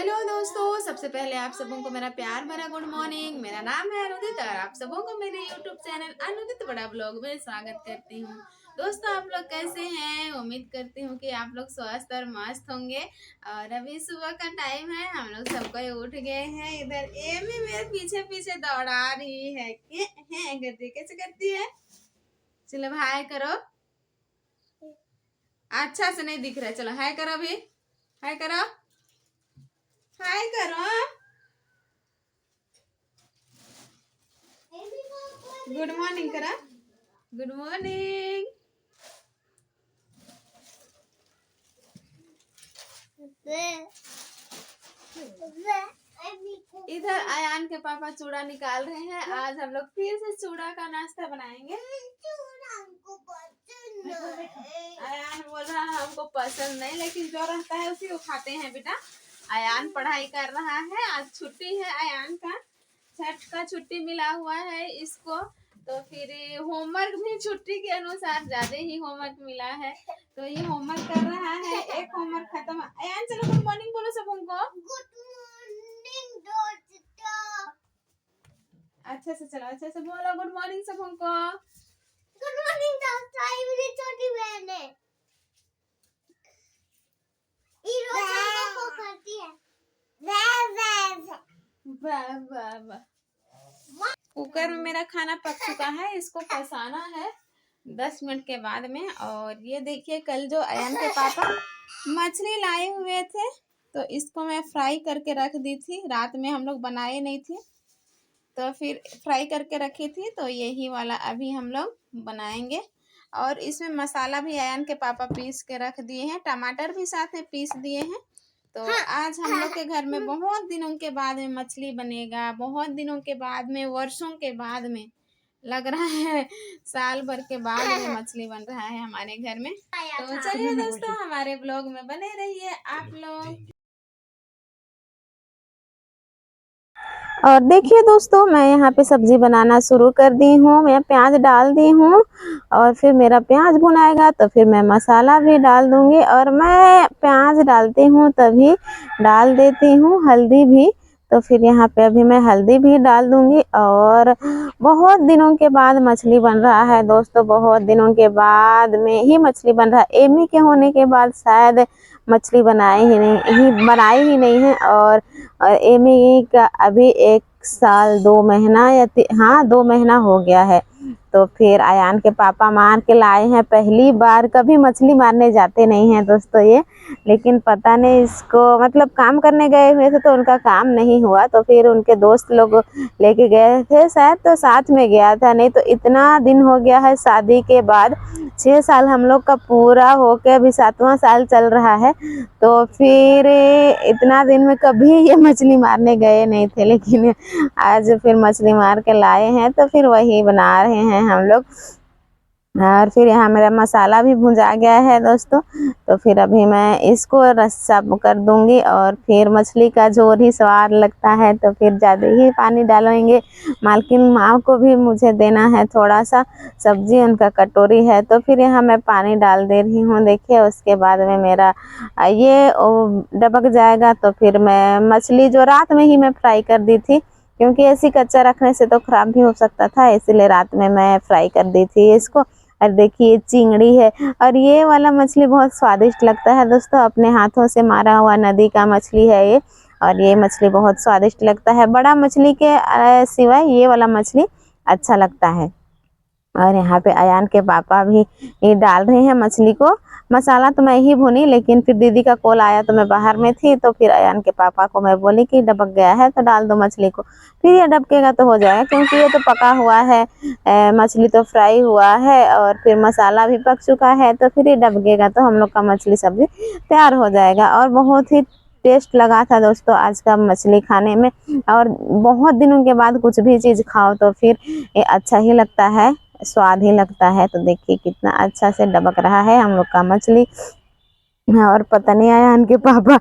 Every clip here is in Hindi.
हेलो दोस्तों, सबसे पहले आप सबों को मेरा प्यार भरा गुड मॉर्निंग। मेरा नाम है अनुदित और आप सबों को मेरे यूट्यूब चैनल अनुदित बड़ा ब्लॉग में स्वागत करती हूँ। दोस्तों, आप लोग कैसे हैं? उम्मीद करती हूँ कि आप लोग स्वस्थ और मस्त होंगे। और अभी सुबह का टाइम है, हम लोग सबको उठ गए हैं। इधर एमी मेरे पीछे पीछे दौड़ा रही है। करती कैसे करती है? चलो हाय करो। अच्छा से नहीं दिख रहा है, चलो हाय करो। अभी हाय करो, हाय करो। गुड मॉर्निंग करा। Good morning. इधर अयान के पापा चूड़ा निकाल रहे हैं। आज हम लोग फिर से चूड़ा का नाश्ता बनाएंगे। अयान बोल रहा है हमको पसंद नहीं, लेकिन जो रहता है उसी को खाते हैं बेटा। अयान पढ़ाई कर रहा है, आज छुट्टी है अयान का। छठ का छुट्टी मिला हुआ है इसको, तो फिर होमवर्क भी छुट्टी के अनुसार ज्यादा ही होमवर्क मिला है, तो ये होमवर्क कर रहा है। एक होमवर्क खत्म। अयान चलो गुड मॉर्निंग बोलो सब उनको। गुड मॉर्निंग दोस्तों। अच्छे से चलो, अच्छे से बोलो गुड मॉर्निंग सब उनको। गुड मॉर्निंग दोस्तों, ये मेरी छोटी बहन है। ये रोज हमको करती है। वाह वाह वाह। कुकर में मेरा खाना पक चुका है, इसको पसाना है 10 मिनट के बाद में। और ये देखिए, कल जो अयान के पापा मछली लाए हुए थे, तो इसको मैं फ्राई करके रख दी थी। रात में हम लोग बनाए नहीं थे, तो फिर फ्राई करके रखी थी, तो यही वाला अभी हम लोग बनाएंगे। और इसमें मसाला भी अयान के पापा पीस के रख दिए हैं, टमाटर भी साथ में पीस दिए हैं। तो आज हम लोग के घर में बहुत दिनों के बाद में मछली बनेगा। बहुत दिनों के बाद में, वर्षों के बाद में, लग रहा है साल भर के बाद में मछली बन रहा है हमारे घर में। तो चलिए दोस्तों, हमारे ब्लॉग में बने रहिए आप लोग। और देखिए दोस्तों, मैं यहाँ पे सब्जी बनाना शुरू कर दी हूँ। मैं प्याज डाल दी हूँ और फिर मेरा प्याज भुनाएगा तो फिर मैं मसाला भी डाल दूँगी। और मैं प्याज डालती हूँ तभी डाल देती हूँ हल्दी भी, तो फिर यहाँ पे अभी मैं हल्दी भी डाल दूँगी। और बहुत दिनों के बाद मछली बन रहा है दोस्तों, बहुत दिनों के बाद में ही मछली बन रहा है। एमी के होने के बाद शायद मछली बनाई ही नहीं है। और एमी का अभी 1 साल 2 महीना या 2 महीना हो गया है। तो फिर अयान के पापा मार के लाए हैं पहली बार। कभी मछली मारने जाते नहीं हैं दोस्तों ये, लेकिन पता नहीं इसको, मतलब काम करने गए हुए थे तो उनका काम नहीं हुआ, तो फिर उनके दोस्त लोग लेके गए थे शायद, तो साथ में गया था। नहीं तो इतना दिन हो गया है शादी के बाद, 6 साल हम लोग का पूरा होके अभी 7वां साल चल रहा है। तो फिर इतना दिन में कभी ये मछली मारने गए नहीं थे, लेकिन आज फिर मछली मार के लाए हैं, तो फिर वही बना रहे हैं हम लोग। और फिर यहाँ मेरा मसाला भी भुंजा गया है दोस्तों, तो फिर अभी मैं इसको रस्सा कर दूंगी। और फिर मछली का झोल ही स्वाद लगता है, तो फिर ज़्यादा ही पानी डालेंगे। मालकिन माँ को भी मुझे देना है थोड़ा सा सब्जी, उनका कटोरी है, तो फिर यहाँ मैं पानी डाल दे रही हूँ। देखिए, उसके बाद में मेरा ये डबक जाएगा, तो फिर मैं मछली जो रात में ही मैं फ्राई कर दी थी, क्योंकि ऐसी कच्चा रखने से तो ख़राब भी हो सकता था, इसलिए रात में मैं फ्राई कर दी थी इसको। और देखिए चिंगड़ी है, और ये वाला मछली बहुत स्वादिष्ट लगता है दोस्तों। अपने हाथों से मारा हुआ नदी का मछली है ये, और ये मछली बहुत स्वादिष्ट लगता है। बड़ा मछली के सिवाय ये वाला मछली अच्छा लगता है। और यहाँ पे अयान के पापा भी ये डाल रहे हैं मछली को। मसाला तो मैं ही भुनी, लेकिन फिर दीदी का कॉल आया तो मैं बाहर में थी, तो फिर अयान के पापा को मैं बोली कि डबक गया है तो डाल दो मछली को। फिर ये डबकेगा तो हो जाएगा, क्योंकि ये तो पका हुआ है, मछली तो फ्राई हुआ है और फिर मसाला भी पक चुका है, तो फिर ये डबकेगा तो हम लोग का मछली सब्जी तैयार हो जाएगा। और बहुत ही टेस्ट लगा था दोस्तों आज का मछली खाने में। और बहुत दिनों के बाद कुछ भी चीज़ खाओ तो फिर ये अच्छा ही लगता है, स्वाद ही लगता है। तो देखिए कितना अच्छा से डबक रहा है हम लोग का मछली। और पता नहीं आया उनके पापा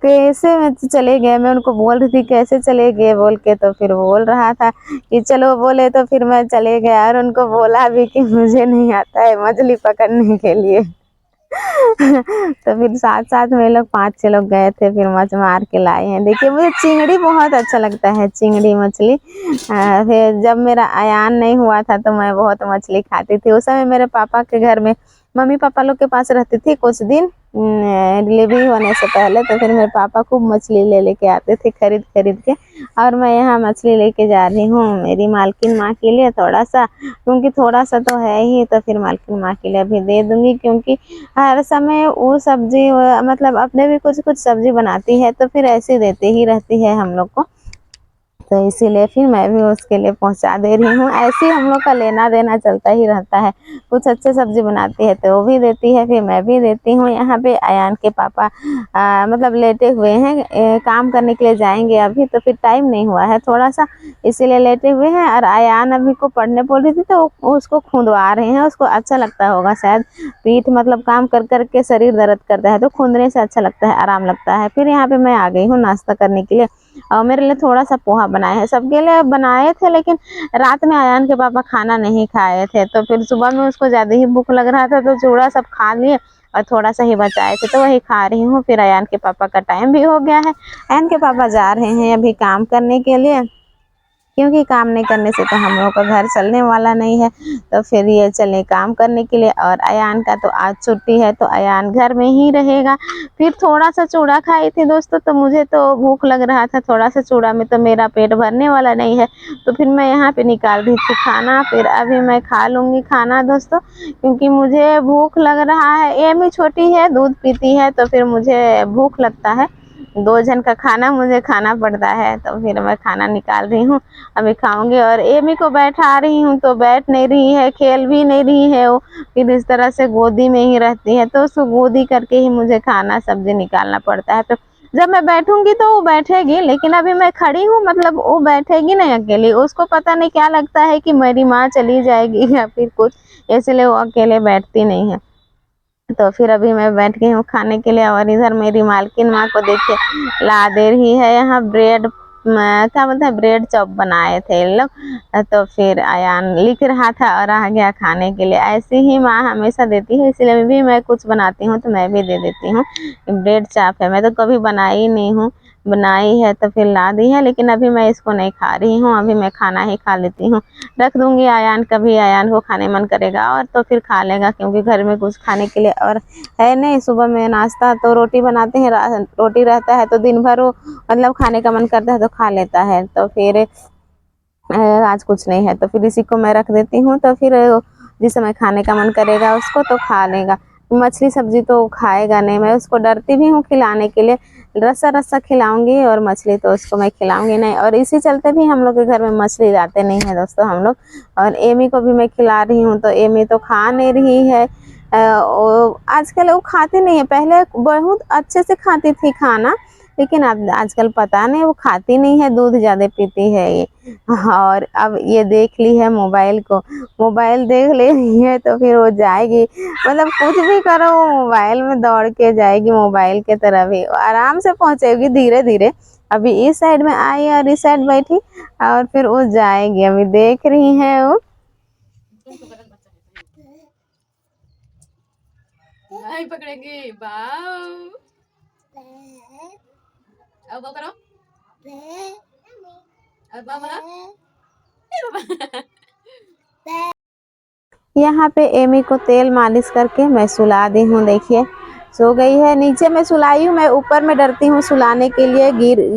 कैसे में चले गए। मैं उनको बोल रही थी कैसे चले गए बोल के, तो फिर बोल रहा था कि चलो बोले, तो फिर मैं चले गया। और उनको बोला भी कि मुझे नहीं आता है मछली पकड़ने के लिए। तो फिर साथ साथ में लोग 5-6 लोग गए थे, फिर मछ मार के लाए हैं। देखिए मुझे चिंगड़ी बहुत अच्छा लगता है, चिंगड़ी मछली। फिर जब मेरा अयान नहीं हुआ था तो मैं बहुत मछली खाती थी। उस समय मेरे पापा के घर में मम्मी पापा लोग के पास रहती थी कुछ दिन डिलीवरी होने से पहले। तो फिर मेरे पापा खूब मछली ले लेके आते थे खरीद खरीद के, और मैं यहाँ मछली लेके जा रही हूँ मेरी मालकिन माँ के लिए थोड़ा सा, क्योंकि थोड़ा सा तो है ही, तो फिर मालकिन माँ के लिए अभी दे दूँगी। क्योंकि हर समय वो सब्जी मतलब अपने भी कुछ कुछ सब्जी बनाती है तो फिर ऐसे देती ही रहती है हम लोग को, तो इसीलिए फिर मैं भी उसके लिए पहुंचा दे रही हूँ। ऐसे ही हम लोग का लेना देना चलता ही रहता है। कुछ अच्छे सब्जी बनाती है तो वो भी देती है, फिर मैं भी देती हूँ। यहाँ पे अयान के पापा मतलब लेटे हुए हैं, काम करने के लिए जाएंगे अभी, तो फिर टाइम नहीं हुआ है थोड़ा सा, इसीलिए लेटे हुए हैं। और अयान अभी को पढ़ने बोल रही थी तो उसको खुंदवा रहे हैं, उसको अच्छा लगता होगा शायद, पीठ मतलब काम कर कर के शरीर दर्द करता है तो खुंदने से अच्छा लगता है, आराम लगता है। फिर यहाँ पे मैं आ गई हूँ नाश्ता करने के लिए, और मेरे लिए थोड़ा सा पोहा बनाए हैं, सबके लिए बनाए थे, लेकिन रात में अयान के पापा खाना नहीं खाए थे, तो फिर सुबह में उसको ज़्यादा ही भूख लग रहा था तो चूड़ा सब खा लिए और थोड़ा सा ही बचाए थे तो वही खा रही हूँ। फिर अयान के पापा का टाइम भी हो गया है, अयान के पापा जा रहे हैं अभी काम करने के लिए, क्योंकि काम नहीं करने से तो हम लोग का घर चलने वाला नहीं है। तो फिर ये चले काम करने के लिए, और अयान का तो आज छुट्टी है तो अयान घर में ही रहेगा। फिर थोड़ा सा चूड़ा खाई थी दोस्तों, तो मुझे तो भूख लग रहा था, थोड़ा सा चूड़ा में तो मेरा पेट भरने वाला नहीं है, तो फिर मैं यहाँ पे निकाल दी थी खाना। फिर अभी मैं खा लूँगी खाना दोस्तों, क्योंकि मुझे भूख लग रहा है। एमी छोटी है, दूध पीती है, तो फिर मुझे भूख लगता है, 2 जन का खाना मुझे खाना पड़ता है, तो फिर मैं खाना निकाल रही हूँ, अभी खाऊंगी। और एमी को बैठा रही हूँ तो बैठ नहीं रही है, खेल भी नहीं रही है वो, फिर इस तरह से गोदी में ही रहती है, तो उसको गोदी करके ही मुझे खाना सब्जी निकालना पड़ता है। तो जब मैं बैठूंगी तो वो बैठेगी, लेकिन अभी मैं खड़ी हूँ, मतलब वो बैठेगी नहीं अकेली, उसको पता नहीं क्या लगता है कि मेरी माँ चली जाएगी या फिर कुछ, इसलिए वो अकेले बैठती नहीं है। तो फिर अभी मैं बैठ गई हूँ खाने के लिए, और इधर मेरी मालकिन माँ को देखिए ला दे रही है यहाँ ब्रेड, क्या बोलते हैं, ब्रेड चॉप बनाए थे इन लोग, तो फिर अयान लिख रहा था और आ गया खाने के लिए। ऐसे ही माँ हमेशा देती है, इसलिए भी मैं कुछ बनाती हूँ तो मैं भी दे देती हूँ। ब्रेड चॉप है, मैं तो कभी बनाई नहीं हूँ, बनाई है तो फिर ला दी है, लेकिन अभी मैं इसको नहीं खा रही हूँ, अभी मैं खाना ही खा लेती हूँ, रख दूँगी अयान, कभी अयान को खाने मन करेगा और तो फिर खा लेगा, क्योंकि घर में कुछ खाने के लिए और है नहीं। सुबह में नाश्ता तो रोटी बनाते हैं, रोटी रहता है तो दिन भर वो मतलब खाने का मन करता है तो खा लेता है, तो फिर आज कुछ नहीं है तो फिर इसी को मैं रख देती हूँ, तो फिर जिस समय खाने का मन करेगा उसको तो खा लेगा। मछली सब्जी तो खाएगा नहीं, मैं उसको डरती भी हूँ खिलाने के लिए, रस्सा रस्सा खिलाऊंगी और मछली तो उसको मैं खिलाऊंगी नहीं, और इसी चलते भी हम लोग के घर में मछली लाते नहीं है दोस्तों हम लोग। और एमी को भी मैं खिला रही हूँ तो एमी तो खा नहीं रही है, आजकल वो खाती नहीं है, पहले बहुत अच्छे से खाती थी खाना, लेकिन अब आजकल पता नहीं वो खाती नहीं है, दूध ज़्यादा पीती है ये। और अब ये देख ली है मोबाइल को, मोबाइल देख ले रही है तो फिर वो जाएगी, मतलब कुछ भी करो वो मोबाइल में दौड़ के जाएगी, मोबाइल के तरफ ही आराम से पहुँचेगी धीरे धीरे। अभी इस साइड में आई और इस साइड बैठी और फिर वो जाएगी, अभी देख रही है वो। नहीं पकड़ेगी, बाऊ अब वो करो, अब बाऊ करो। यहाँ पे एमी को तेल मालिश करके मैं सुला दी हूँ, देखिए सो गई है। नीचे मैं सुलाई हूँ, मैं ऊपर में डरती हूँ सुलाने के लिए,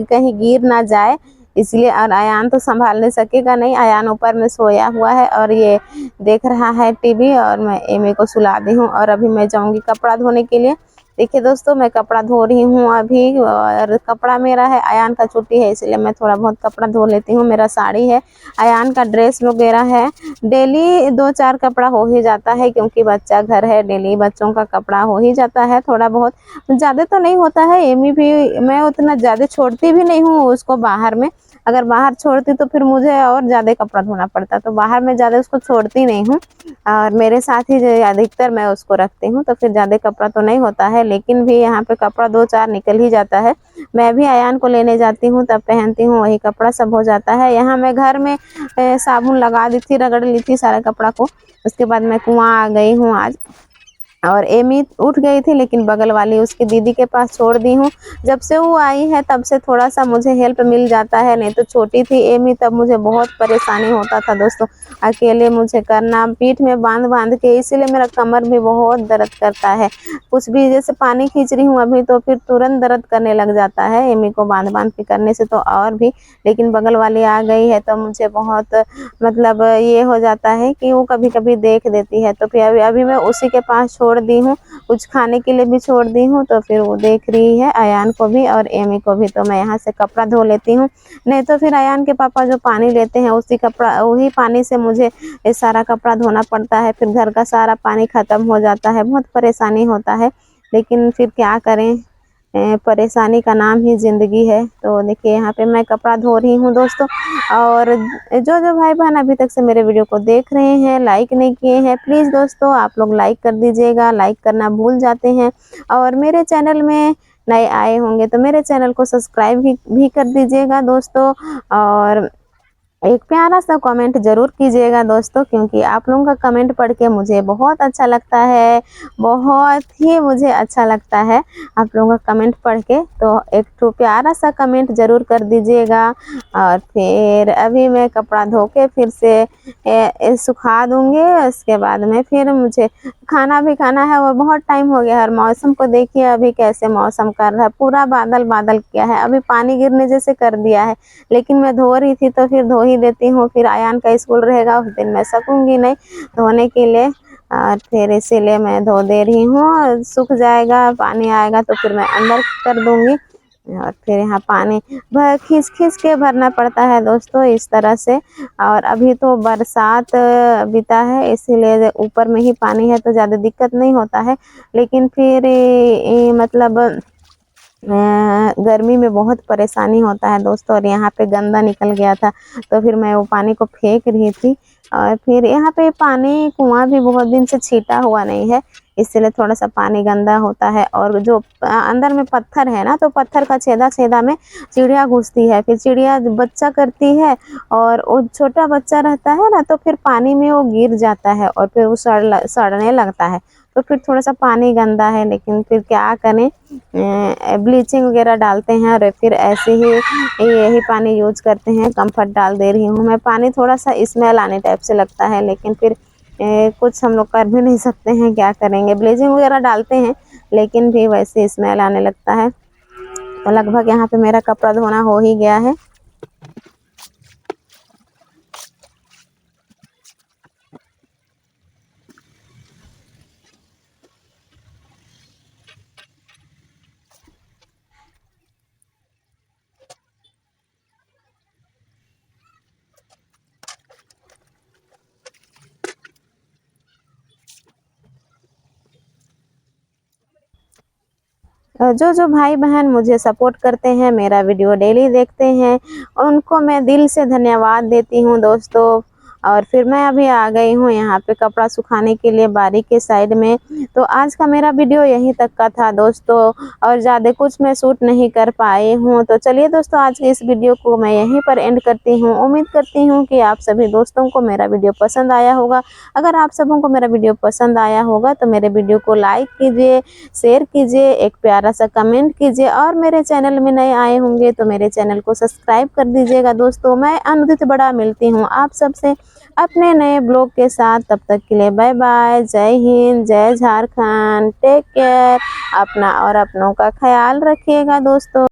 कहीं गिर ना जाए इसलिए, और अयान तो संभाल नहीं सकेगा नहीं, अयान ऊपर में सोया हुआ है और ये देख रहा है टीवी, और मैं एमी को सुला दी हूँ। और अभी मैं जाऊँगी कपड़ा धोने के लिए। देखिए दोस्तों मैं कपड़ा धो रही हूँ अभी, और कपड़ा मेरा है, अयान का छुट्टी है इसलिए मैं थोड़ा बहुत कपड़ा धो लेती हूँ। मेरा साड़ी है, अयान का ड्रेस वगैरह है, डेली 2-4 कपड़ा हो ही जाता है, क्योंकि बच्चा घर है, डेली बच्चों का कपड़ा हो ही जाता है, थोड़ा बहुत, ज़्यादा तो नहीं होता है। एमी भी मैं उतना ज़्यादा छोड़ती भी नहीं हूँ उसको बाहर में, अगर बाहर छोड़ती तो फिर मुझे और ज़्यादा कपड़ा धोना पड़ता, तो बाहर में ज़्यादा उसको छोड़ती नहीं हूँ, और मेरे साथ ही अधिकतर मैं उसको रखती हूँ, तो फिर ज़्यादा कपड़ा तो नहीं होता है, लेकिन भी यहाँ पे कपड़ा 2-4 निकल ही जाता है। मैं भी अयान को लेने जाती हूँ तब पहनती हूँ, वही कपड़ा सब हो जाता है। यहाँ मैं घर में साबुन लगा दी थी, रगड़ ली थी सारे कपड़ा को, उसके बाद मैं कुआँ आ गई हूँ आज। और एमी उठ गई थी, लेकिन बगल वाली उसकी दीदी के पास छोड़ दी हूँ। जब से वो आई है तब से थोड़ा सा मुझे हेल्प मिल जाता है, नहीं तो छोटी थी एमी तब मुझे बहुत परेशानी होता था दोस्तों, अकेले मुझे करना, पीठ में बांध बांध के, इसीलिए मेरा कमर भी बहुत दर्द करता है। कुछ भी जैसे पानी खींच रही हूँ अभी तो फिर तुरंत दर्द करने लग जाता है, एमी को बांध बांध के करने से तो और भी। लेकिन बगल वाली आ गई है तो मुझे बहुत मतलब ये हो जाता है कि वो कभी कभी देख देती है, तो फिर अभी मैं उसी के पास छोड़ दी हूँ, कुछ खाने के लिए भी छोड़ दी हूँ, तो फिर वो देख रही है अयान को भी और एमी को भी। तो मैं यहाँ से कपड़ा धो लेती हूँ, नहीं तो फिर अयान के पापा जो पानी लेते हैं वही पानी से मुझे ये सारा कपड़ा धोना पड़ता है, फिर घर का सारा पानी ख़त्म हो जाता है, बहुत परेशानी होता है। लेकिन फिर क्या करें, परेशानी का नाम ही ज़िंदगी है। तो देखिए यहाँ पे मैं कपड़ा धो रही हूँ दोस्तों। और जो जो भाई बहन अभी तक से मेरे वीडियो को देख रहे हैं, लाइक नहीं किए हैं, प्लीज़ दोस्तों आप लोग लाइक कर दीजिएगा, लाइक करना भूल जाते हैं। और मेरे चैनल में नए आए होंगे तो मेरे चैनल को सब्सक्राइब भी कर दीजिएगा दोस्तों। और एक प्यारा सा कमेंट ज़रूर कीजिएगा दोस्तों, क्योंकि आप लोगों का कमेंट पढ़ के मुझे बहुत अच्छा लगता है, बहुत ही मुझे अच्छा लगता है आप लोगों का कमेंट पढ़ के। तो एक तो प्यारा सा कमेंट ज़रूर कर दीजिएगा। और फिर अभी मैं कपड़ा धो के फिर से सुखा दूँगी, उसके बाद में फिर मुझे खाना भी खाना है, वो बहुत टाइम हो गया है। और मौसम को देखिए अभी कैसे मौसम कर रहा है, पूरा बादल बादल किया है, अभी पानी गिरने जैसे कर दिया है। लेकिन मैं धो रही थी तो फिर धो ही देती हूँ, फिर अयान का स्कूल रहेगा उस दिन मैं सकूँगी नहीं धोने के लिए, और फिर इसीलिए मैं धो दे रही हूँ। सूख जाएगा, पानी आएगा तो फिर मैं अंदर कर दूँगी। और फिर यहाँ पानी खींच खींच के भरना पड़ता है दोस्तों इस तरह से। और अभी तो बरसात बीता है, इसीलिए ऊपर में ही पानी है तो ज़्यादा दिक्कत नहीं होता है। लेकिन फिर मतलब गर्मी में बहुत परेशानी होता है दोस्तों। और यहाँ पे गंदा निकल गया था तो फिर मैं वो पानी को फेंक रही थी। और फिर यहाँ पे पानी कुआं भी बहुत दिन से छीटा हुआ नहीं है, इसलिए थोड़ा सा पानी गंदा होता है। और जो अंदर में पत्थर है ना, तो पत्थर का छेदा छेदा में चिड़िया घुसती है, फिर चिड़िया बच्चा करती है और वो छोटा बच्चा रहता है ना, तो फिर पानी में वो गिर जाता है और फिर वो सड़ने लगता है। तो फिर थोड़ा सा पानी गंदा है, लेकिन फिर क्या करें, ब्लीचिंग वगैरह डालते हैं और फिर ऐसे ही यही पानी यूज करते हैं। कम्फर्ट डाल दे रही हूँ मैं, पानी थोड़ा सा स्मेल आने टाइप से लगता है, लेकिन फिर कुछ हम लोग कर भी नहीं सकते हैं, क्या करेंगे, ब्लीचिंग वगैरह डालते हैं लेकिन भी वैसे स्मेल आने लगता है। तो लगभग यहाँ पे मेरा कपड़ा धोना हो ही गया है। जो जो भाई बहन मुझे सपोर्ट करते हैं, मेरा वीडियो डेली देखते हैं, उनको मैं दिल से धन्यवाद देती हूँ दोस्तों। और फिर मैं अभी आ गई हूँ यहाँ पे कपड़ा सुखाने के लिए बारी के साइड में। तो आज का मेरा वीडियो यहीं तक का था दोस्तों, और ज़्यादा कुछ मैं शूट नहीं कर पाई हूँ। तो चलिए दोस्तों, आज के इस वीडियो को मैं यहीं पर एंड करती हूँ। उम्मीद करती हूँ कि आप सभी दोस्तों को मेरा वीडियो पसंद आया होगा। अगर आप सबों को मेरा वीडियो पसंद आया होगा तो मेरे वीडियो को लाइक कीजिए, शेयर कीजिए, एक प्यारा सा कमेंट कीजिए, और मेरे चैनल में नए आए होंगे तो मेरे चैनल को सब्सक्राइब कर दीजिएगा दोस्तों। मैं अनुदित बड़ा मिलती हूँ आप सबसे अपने नए ब्लॉग के साथ। तब तक के लिए बाय बाय, जय हिंद, जय झारखंड, टेक केयर, अपना और अपनों का ख्याल रखिएगा दोस्तों।